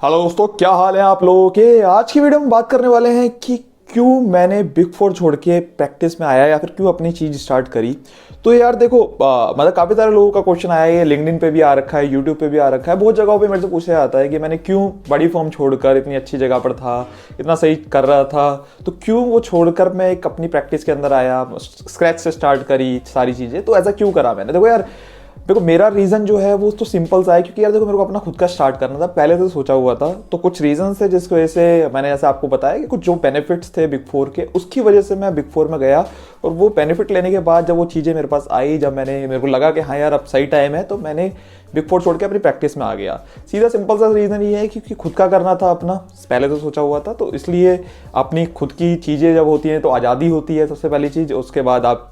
Hello दोस्तों, क्या हाल है आप लोगों के। आज की वीडियो में बात करने वाले हैं कि क्यों मैंने बिग फोर छोड़ के प्रैक्टिस में आया या फिर क्यों अपनी चीज़ स्टार्ट करी। तो यार देखो, मतलब काफ़ी सारे लोगों का क्वेश्चन आया है, लिंक्डइन पे भी आ रखा है, यूट्यूब पे भी आ रखा है, बहुत जगहों पे मेरे से पूछा जाता है कि मैंने क्यों बड़ी फॉर्म छोड़कर इतनी अच्छी जगह पर था, इतना सही कर रहा था, तो क्यों वो छोड़कर मैं एक अपनी प्रैक्टिस के अंदर आया, स्क्रैच से स्टार्ट करी सारी चीज़ें। तो ऐसा क्यों करा मैंने। देखो यार, देखो मेरा रीज़न जो है वो तो सिंपल सा है, क्योंकि यार देखो मेरे को अपना खुद का स्टार्ट करना था, पहले से सोचा हुआ था। तो कुछ रीजन थे जिसकी वजह से मैंने ऐसा आपको बताया कि कुछ जो बेनिफिट्स थे बिग फोर के, उसकी वजह से मैं बिग फोर में गया। और वो बेनिफिट लेने के बाद जब वो चीज़ें मेरे पास आई, जब मेरे को लगा कि हाँ यार अब सही टाइम है, तो मैंने बिग फोर छोड़ के अपनी प्रैक्टिस में आ गया। सीधा सिंपल सा रीज़न ये है क्योंकि खुद का करना था अपना, पहले तो सोचा हुआ था, तो इसलिए अपनी खुद की चीज़ें जब होती हैं तो आज़ादी होती है सबसे पहली चीज़। उसके बाद आप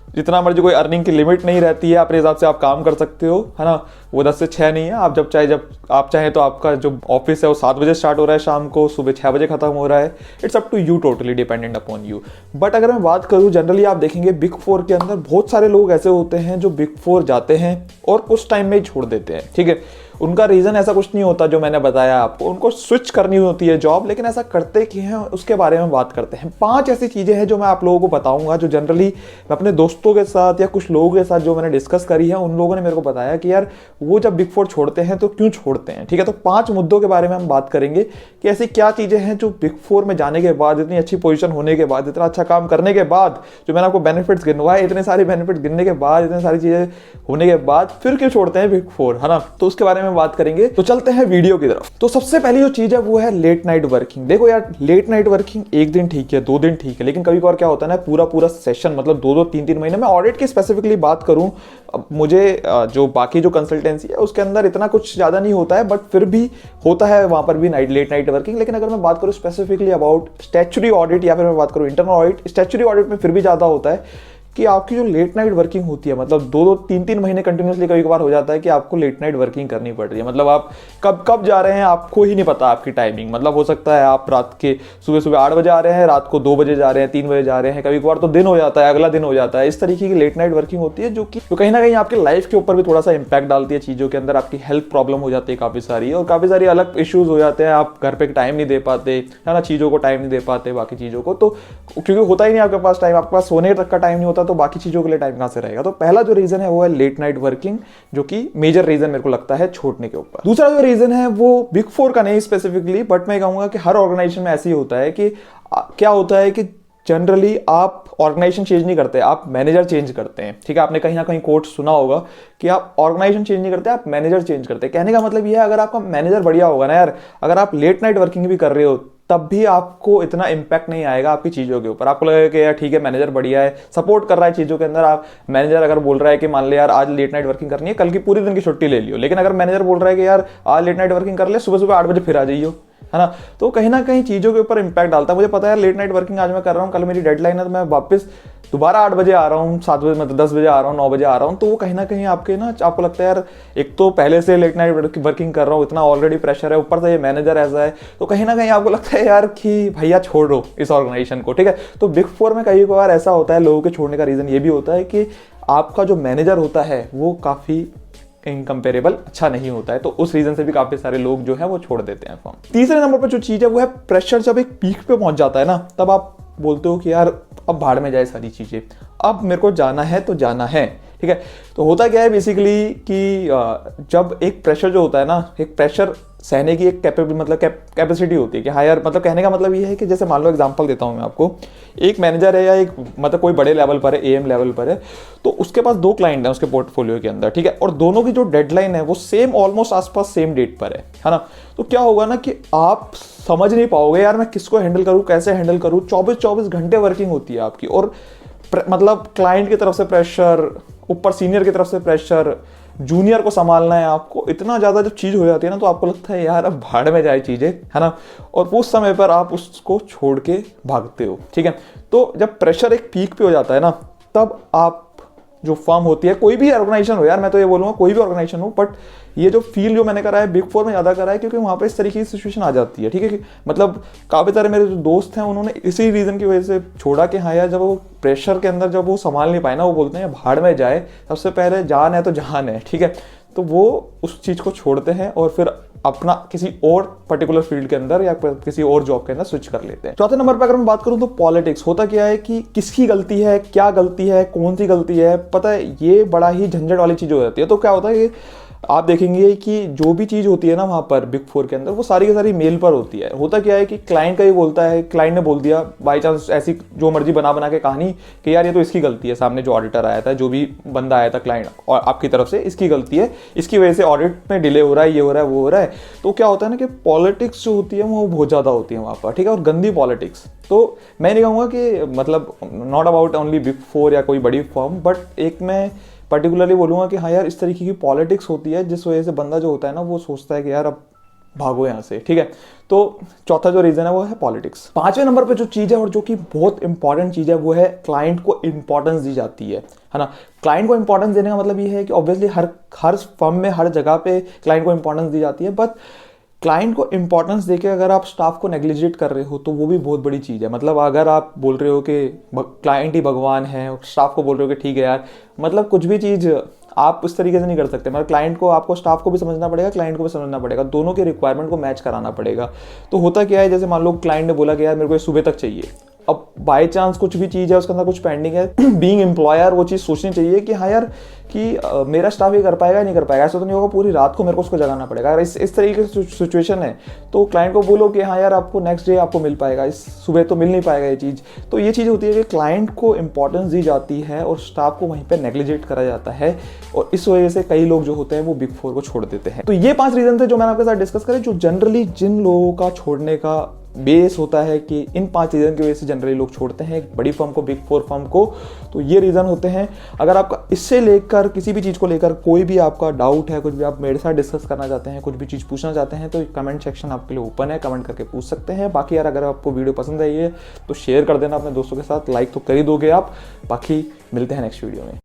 जितना मर्जी, कोई अर्निंग की लिमिट नहीं रहती है, अपने हिसाब से आप काम कर सकते हो, है ना। वो 10 से 6 नहीं है, आप जब आप चाहें तो आपका जो ऑफिस है वो 7 बजे स्टार्ट हो रहा है, शाम को सुबह 6 बजे खत्म हो रहा है। It's up to you, totally dependent upon you. But अगर मैं बात करूँ जनरली, आप देखेंगे बिग फोर के अंदर बहुत सारे लोग ऐसे होते हैं जो बिग फोर जाते हैं और कुछ टाइम में ही छोड़ देते हैं, ठीक है। उनका रीज़न ऐसा कुछ नहीं होता जो मैंने बताया आपको, उनको स्विच करनी होती है जॉब, लेकिन ऐसा करते कि हैं उसके बारे में बात करते हैं। 5 ऐसी चीज़ें हैं जो मैं आप लोगों को बताऊंगा, जो जनरली मैं अपने दोस्तों के साथ या कुछ लोगों के साथ जो मैंने डिस्कस करी है, उन लोगों ने मेरे को बताया कि यार वो जब बिग फोर छोड़ते हैं तो क्यों छोड़ते हैं, ठीक है। तो 5 मुद्दों के बारे में हम बात करेंगे कि ऐसी क्या चीज़ें हैं जो बिग फोर में जाने के बाद, इतनी अच्छी पोजीशन होने के बाद, इतना अच्छा काम करने के बाद, जो मैंने आपको बेनिफिट्स गिनवाए, इतने सारे बेनिफिट गिनने के बाद, इतनी सारी चीज़ें होने के बाद फिर क्यों छोड़ते हैं बिग फोर, है ना। तो उसके बारे में बात करेंगे। तो चलते हैं वीडियो की तरफ। तो सबसे पहली जो चीज़ है वो है लेट नाइट वर्किंग। देखो यार, लेट नाइट वर्किंग एक दिन ठीक है, 2 दिन ठीक है, लेकिन कभी कभार क्या होता है ना, पूरा सेशन, मतलब 2-2, 3-3 महीने में ऑडिट की स्पेसिफिकली बात करूं, अब मुझे जो बाकी जो कंसल्टेंसी है उसके अंदर इतना कुछ ज़्यादा नहीं होता है, बट फिर भी होता है वहाँ पर भी लेट नाइट वर्किंग। लेकिन अगर मैं बात करूँ स्पेसिफिकली अबाउट स्टैच्यूटरी ऑडिट या फिर मैं बात करूँ इंटरनल ऑडिट, स्टैच्यूटरी ऑडिट में फिर भी ज़्यादा होता है कि आपकी जो लेट नाइट वर्किंग होती है, मतलब 2-2, 3-3 महीने कंटिन्यूसली कभी कभार हो जाता है कि आपको लेट नाइट वर्किंग करनी पड़ रही है। मतलब आप कब कब जा रहे हैं आपको ही नहीं पता, आपकी टाइमिंग। मतलब हो सकता है आप रात के सुबह 8 बजे आ रहे हैं, रात को 2 बजे जा रहे हैं, 3 बजे जा रहे हैं, कभी कभार तो दिन हो जाता है, अगला दिन हो जाता है। इस तरीके की लेट नाइट वर्किंग होती है जो कि कहीं ना कहीं आपकी लाइफ के ऊपर भी थोड़ा सा इंपैक्ट डालती है चीज़ों के अंदर। आपकी हेल्थ प्रॉब्लम हो जाती है काफ़ी सारी, और काफ़ी सारी अलग इश्यूज हो जाते हैं। आप घर पे टाइम नहीं दे पाते, है ना, चीज़ों को टाइम नहीं दे पाते, बाकी चीज़ों को, तो क्योंकि होता ही नहीं आपके पास टाइम, आपके पास सोने तक का टाइम नहीं होता, तो बाकी चीज़ों के लिए टाइम कहां से रहेगा। तो पहला जो रीजन है वो है लेट नाइट वर्किंग, जो कि मेजर रीजन मेरे को लगता है छोड़ने के ऊपर। दूसरा जो रीजन है वो बिग फोर का नहीं स्पेसिफिकली, बट मैं कहूंगा कि हर ऑर्गेनाइजेशन में ऐसे ही होता है कि क्या होता है कि जनरली आप ऑर्गेनाइजेशन चेंज नहीं करते, आप मैनेजर चेंज करते हैं, ठीक है। आपने कहीं ना कहीं कोट सुना होगा कि आप ऑर्गेनाइजेशन चेंज नहीं करते, आप मैनेजर चेंज करते हैं। कहने का मतलब यह है, अगर आपका मैनेजर बढ़िया होगा ना यार, अगर आप लेट नाइट वर्किंग भी कर रहे हो, तब भी आपको इतना इंपैक्ट नहीं आएगा आपकी चीज़ों के ऊपर। आपको लगेगा कि यार ठीक है, मैनेजर बढ़िया है, सपोर्ट कर रहा है चीज़ों के अंदर। आप मैनेजर अगर बोल रहा है कि मान ले यार आज लेट नाइट वर्किंग करनी है, कल की पूरी दिन की छुट्टी ले लियो, लेकिन अगर मैनेजर बोल रहा है कि यार आज लेट नाइट वर्किंग कर ले, सुबह 8 बजे फिर आ जाइयो, है ना, तो कहीं ना कहीं चीज़ों के ऊपर इंपैक्ट डालता है। मुझे पता है लेट नाइट वर्किंग आज मैं कर रहा हूँ, कल मेरी डेडलाइन है, तो मैं वापस दोबारा 8 बजे आ रहा हूँ, 7 बजे, मतलब 10 बजे आ रहा हूँ, 9 बजे आ रहा हूँ, तो वो कहीं ना कहीं आपके ना, आपको लगता है यार एक तो पहले से लेट नाइट वर्किंग कर रहा हूँ, इतना ऑलरेडी प्रेशर है, ऊपर से ये मैनेजर ऐसा है, तो कहीं ना कहीं आपको लगता है यार कि भैया छोड़ो इस ऑर्गेनाइजेशन को, ठीक है। तो बिग फोर में कई बार ऐसा होता है, लोगों के छोड़ने का रीज़न ये भी होता है कि आपका जो मैनेजर होता है वो काफ़ी इनकम्पेरेबल अच्छा नहीं होता है, तो उस रीजन से भी काफी सारे लोग जो है वो छोड़ देते हैं फॉर्म। तीसरे नंबर पर जो चीज है वो है प्रेशर। जब एक पीक पे पहुंच जाता है ना, तब आप बोलते हो कि यार अब भाड़ में जाए सारी चीजें, अब मेरे को जाना है तो जाना है, ठीक है। तो होता क्या है बेसिकली कि जब एक प्रेशर जो होता है ना, एक प्रेशर सहने की एक कैपेसिटी होती है कि हाँ यार, मतलब कहने का मतलब ये है कि जैसे मान लो एग्जांपल देता हूँ मैं आपको, एक मैनेजर है या एक मतलब कोई बड़े लेवल पर है, एएम लेवल पर है, तो उसके पास 2 क्लाइंट हैं उसके पोर्टफोलियो के अंदर, ठीक है, और दोनों की जो डेडलाइन है वो सेम, ऑलमोस्ट आसपास सेम डेट पर है ना। तो क्या होगा ना कि आप समझ नहीं पाओगे यार मैं किसको हैंडल करूँ, कैसे हैंडल करूँ। 24 घंटे वर्किंग होती है आपकी, और मतलब क्लाइंट की तरफ से प्रेशर, ऊपर सीनियर की तरफ से प्रेशर, जूनियर को संभालना है आपको, इतना ज़्यादा जब चीज़ हो जाती है ना, तो आपको लगता है यार अब भाड़ में जाए चीज़ें, है ना, और उस समय पर आप उसको छोड़ के भागते हो, ठीक है। तो जब प्रेशर एक पीक पे हो जाता है ना, तब आप जो फर्म होती है, कोई भी ऑर्गेनाइजेशन हो यार, मैं तो ये बोलूँगा कोई भी ऑर्गेनाइजेशन हो, बट ये जो फील जो मैंने करा है बिग फोर में ज़्यादा करा है, क्योंकि वहाँ पे इस तरीके की सिचुएशन आ जाती है, ठीक है कि मतलब काफ़ी सारे मेरे जो दोस्त हैं उन्होंने इसी रीज़न की वजह से छोड़ा कि हाँ यार, जब वो प्रेशर के अंदर जब वो संभाल नहीं पाए ना, वो बोलते हैं भाड़ में जाए, सबसे पहले जान है तो जहान है, ठीक है। तो वो उस चीज़ को छोड़ते हैं और फिर अपना किसी और पर्टिकुलर फील्ड के अंदर या किसी और जॉब के अंदर स्विच कर लेते हैं। चौथे नंबर पर अगर मैं बात करूं तो पॉलिटिक्स। होता क्या है कि किसकी गलती है, क्या गलती है, कौन सी गलती है, पता है ये बड़ा ही झंझट वाली चीज हो जाती है। तो क्या होता है कि आप देखेंगे कि जो भी चीज़ होती है ना वहाँ पर बिग फोर के अंदर, वो सारी की सारी मेल पर होती है। होता क्या है कि क्लाइंट का ही बोलता है, क्लाइंट ने बोल दिया बाई चांस ऐसी जो मर्जी बना के कहानी कि यार ये तो इसकी गलती है, सामने जो ऑडिटर आया था, जो भी बंदा आया था क्लाइंट और आपकी तरफ से, इसकी गलती है, इसकी वजह से ऑडिट में डिले हो रहा है, ये हो रहा है, वो हो रहा है। तो क्या होता है ना कि पॉलिटिक्स जो होती है वो बहुत ज़्यादा होती है वहाँ पर, ठीक है, और गंदी पॉलिटिक्स। तो मैं नहीं कहूँगा कि मतलब not about only big four या कोई बड़ी फर्म, बट एक मैं पर्टिकुलरली बोलूँगा कि हाँ यार इस तरीके की पॉलिटिक्स होती है जिस वजह से बंदा जो होता है ना वो सोचता है कि यार अब भागो यहाँ से, ठीक है। तो चौथा जो रीजन है वो है पॉलिटिक्स। पांचवें नंबर पे जो चीज़ है और जो कि बहुत इंपॉर्टेंट चीज़ है वो है क्लाइंट को इंपॉर्टेंस दी जाती है ना। क्लाइंट को इंपॉर्टेंस देने का मतलब ये है कि ऑब्वियसली हर फर्म में हर जगह पे क्लाइंट को इंपॉर्टेंस दी जाती है, बट क्लाइंट को इंपॉर्टेंस देके अगर आप स्टाफ को नेग्लिजेट कर रहे हो तो वो भी बहुत बड़ी चीज़ है। मतलब अगर आप बोल रहे हो कि क्लाइंट ही भगवान है और स्टाफ को बोल रहे हो कि ठीक है यार, मतलब कुछ भी चीज़ आप उस तरीके से नहीं कर सकते। मतलब क्लाइंट को, आपको स्टाफ को भी समझना पड़ेगा, क्लाइंट को भी समझना पड़ेगा, दोनों के रिक्वायरमेंट को मैच कराना पड़ेगा। तो होता क्या है, जैसे मान लो क्लाइंट ने बोला कि यार मेरे को ये सुबह तक चाहिए, अब बाय चांस कुछ भी चीज़ है उसके अंदर कुछ पेंडिंग है, बीइंग एम्प्लॉयर वो चीज़ सोचनी चाहिए कि हाँ यार कि मेरा स्टाफ ये कर पाएगा या नहीं कर पाएगा। ऐसा तो नहीं होगा पूरी रात को मेरे को उसको जगाना पड़ेगा। अगर इस तरीके की सिचुएशन है तो क्लाइंट को बोलो कि हाँ यार आपको नेक्स्ट डे आपको मिल पाएगा, इस सुबह तो मिल नहीं पाएगा ये चीज़। तो ये चीज़ होती है कि क्लाइंट को इंपॉर्टेंस दी जाती है और स्टाफ को वहीं पर नेग्लिजेट करा जाता है, और इस वजह से कई लोग जो होते हैं वो बिग फोर को छोड़ देते हैं। तो ये 5 रीजन थे जो मैंने आपके साथ डिस्कस करे, जो जनरली जिन लोगों का छोड़ने का बेस होता है कि इन 5 रीज़न की वजह से जनरली लोग छोड़ते हैं एक बड़ी फर्म को, बिग फोर फर्म को। तो ये रीज़न होते हैं। अगर आपका इससे लेकर किसी भी चीज़ को लेकर कोई भी आपका डाउट है, कुछ भी आप मेरे साथ डिस्कस करना चाहते हैं, कुछ भी चीज़ पूछना चाहते हैं, तो कमेंट सेक्शन आपके लिए ओपन है, कमेंट करके पूछ सकते हैं। बाकी यार अगर आपको वीडियो पसंद आई है तो शेयर कर देना अपने दोस्तों के साथ, लाइक तो कर ही दोगे आप। बाकी मिलते हैं नेक्स्ट वीडियो में।